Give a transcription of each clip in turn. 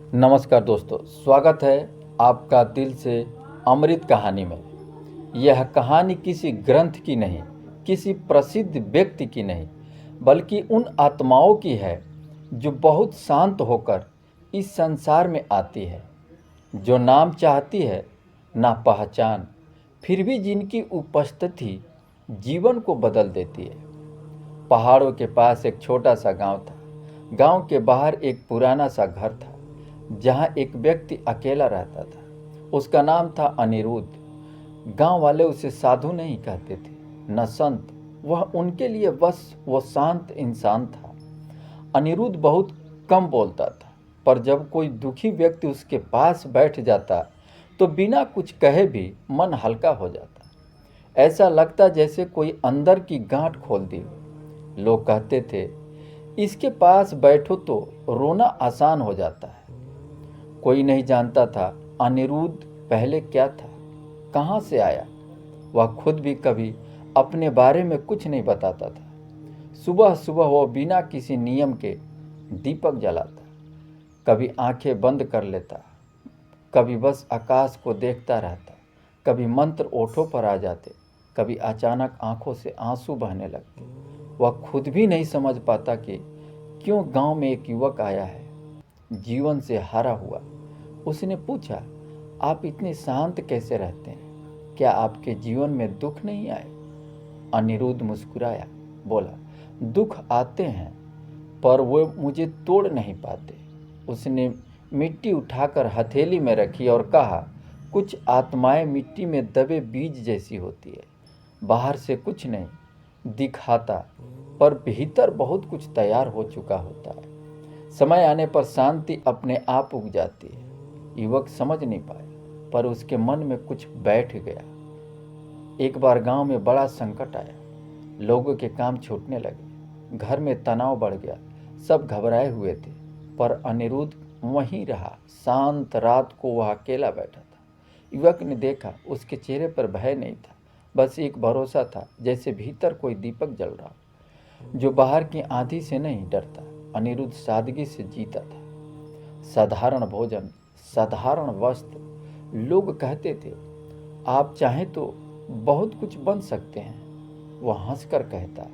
नमस्कार दोस्तों, स्वागत है आपका दिल से अमृत कहानी में। यह कहानी किसी ग्रंथ की नहीं, किसी प्रसिद्ध व्यक्ति की नहीं, बल्कि उन आत्माओं की है जो बहुत शांत होकर इस संसार में आती है, जो नाम चाहती है ना पहचान, फिर भी जिनकी उपस्थिति जीवन को बदल देती है। पहाड़ों के पास एक छोटा सा गांव था। गांव के बाहर एक पुराना सा घर था, जहां एक व्यक्ति अकेला रहता था। उसका नाम था अनिरुद्ध। गांव वाले उसे साधु नहीं कहते थे, न संत। वह उनके लिए बस वो शांत इंसान था। अनिरुद्ध बहुत कम बोलता था, पर जब कोई दुखी व्यक्ति उसके पास बैठ जाता तो बिना कुछ कहे भी मन हल्का हो जाता। ऐसा लगता जैसे कोई अंदर की गांठ खोल दी हो। लोग कहते थे, इसके पास बैठो तो रोना आसान हो जाता है। कोई नहीं जानता था अनिरुद्ध पहले क्या था, कहाँ से आया। वह खुद भी कभी अपने बारे में कुछ नहीं बताता था। सुबह सुबह वह बिना किसी नियम के दीपक जलाता, कभी आंखें बंद कर लेता, कभी बस आकाश को देखता रहता। कभी मंत्र ओठों पर आ जाते, कभी अचानक आंखों से आंसू बहने लगते। वह खुद भी नहीं समझ पाता कि क्यों गांव में एक युवक आया है, जीवन से हारा हुआ। उसने पूछा, आप इतने शांत कैसे रहते हैं? क्या आपके जीवन में दुख नहीं आए? अनिरुद्ध मुस्कुराया, बोला, दुख आते हैं, पर वो मुझे तोड़ नहीं पाते। उसने मिट्टी उठाकर हथेली में रखी और कहा, कुछ आत्माएं मिट्टी में दबे बीज जैसी होती है। बाहर से कुछ नहीं दिखाता, पर भीतर बहुत कुछ तैयार हो चुका होता है। समय आने पर शांति अपने आप उग जाती है। युवक समझ नहीं पाया, पर उसके मन में कुछ बैठ गया। एक बार गांव में बड़ा संकट आया। लोगों के काम छूटने लगे, घर में तनाव बढ़ गया, सब घबराए हुए थे। पर अनिरुद्ध वहीं रहा, शांत। रात को वह अकेला बैठा था। युवक ने देखा, उसके चेहरे पर भय नहीं था, बस एक भरोसा था, जैसे भीतर कोई दीपक जल रहा, जो बाहर की आंधी से नहीं डरता। अनिरुद्ध सादगी से जीता था। साधारण भोजन, साधारण वस्त्र। लोग कहते थे, आप चाहें तो बहुत कुछ बन सकते हैं। वह हंसकर कहता,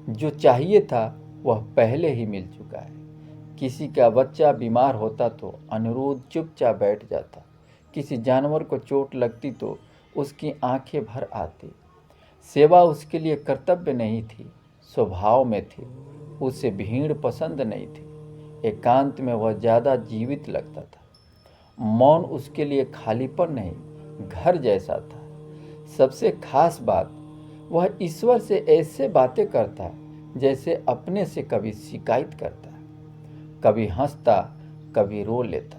जो चाहिए था वह पहले ही मिल चुका है। किसी का बच्चा बीमार होता तो अनिरुद्ध चुपचाप बैठ जाता। किसी जानवर को चोट लगती तो उसकी आंखें भर आती। सेवा उसके लिए कर्तव्य नहीं थी, स्वभाव में थी। उसे भीड़ पसंद नहीं थी, एकांत में वह ज़्यादा जीवित लगता था। मौन उसके लिए खालीपन नहीं, घर जैसा था। सबसे खास बात, वह ईश्वर से ऐसे बातें करता जैसे अपने से कभी शिकायत करता, कभी हंसता, कभी रो लेता।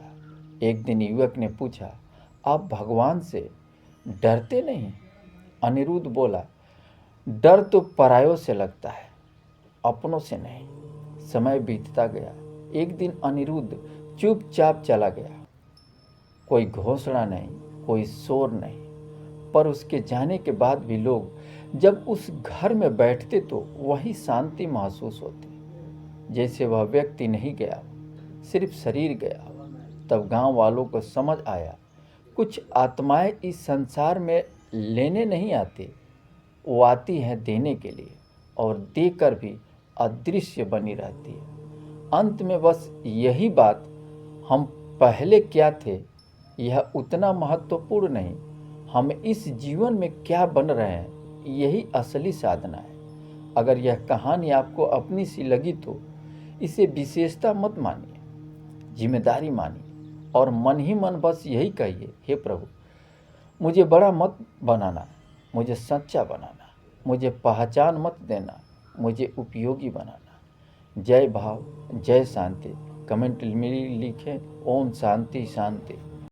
एक दिन युवक ने पूछा, आप भगवान से डरते नहीं? अनिरुद्ध बोला, डर तो परायों से लगता है, अपनों से नहीं। समय बीतता गया। एक दिन अनिरुद्ध चुपचाप चला गया। कोई घोषणा नहीं, कोई शोर नहीं, पर उसके जाने के बाद भी लोग जब उस घर में बैठते तो वही शांति महसूस होती, जैसे वह व्यक्ति नहीं गया, सिर्फ शरीर गया। तब गांव वालों को समझ आया, कुछ आत्माएं इस संसार में लेने नहीं आती, वो आती हैं देने के लिए, और देकर भी अदृश्य बनी रहती है। अंत में बस यही बात, हम पहले क्या थे यह उतना महत्वपूर्ण नहीं, हम इस जीवन में क्या बन रहे हैं यही असली साधना है। अगर यह कहानी आपको अपनी सी लगी तो इसे विशेषता मत मानिए, जिम्मेदारी मानिए, और मन ही मन बस यही कहिए, हे प्रभु, मुझे बड़ा मत बनाना, मुझे सच्चा बनाना, मुझे पहचान मत देना, मुझे उपयोगी बनाना। जय भाव, जय शांति। कमेंट में लिखें, ओम शांति शांति।